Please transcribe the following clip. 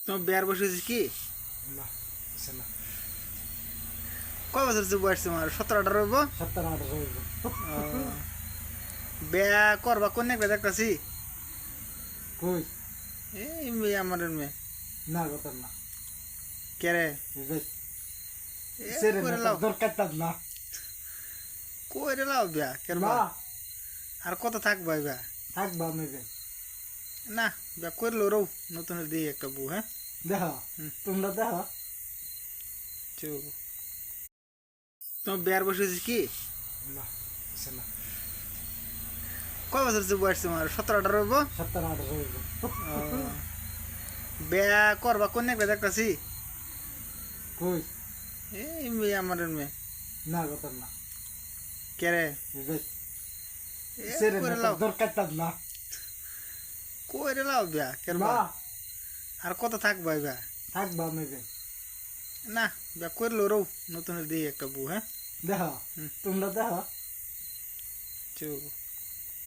তোমার বিয়ার বয়স কি? না আছে না। কয় বছর বয়স তোমার? 17-18 হইব। 17-18 হইব। বিয়া করবা কোন একটা দেখতেছি। কই এই মেয়ে আমার মেয়ে না কথা না। কেরে সেরে করে না লাও দরকার তার না। কইরে লাও বিয়া কেরবা না আর কত থাকবা বিয়া থাকবা মেবে না বিয়া করলো রও নতুন দিই একটা বউ। হ্যাঁ দেখা তোমরা দেখা চুপ। তোমার বিয়ার বয়স কি? না আছে না। কয় বছর বয়স তোমার? 17-18 হইব। 17-18 হইব। বিয়া করবা কোন একটা দেখতেছি। কই এই মেয়ে আমার মেয়ে না কথা না। কেরে সেরে করে না লাও দরকার তার না। কইরে লাও বিয়া কেরবা না আর কত থাকবা বিয়া থাকবা মেবে না বিয়া করলো রও নতুন দিই একটা বউ। হ্যাঁ দেখা তোমরা দেখা চুপ।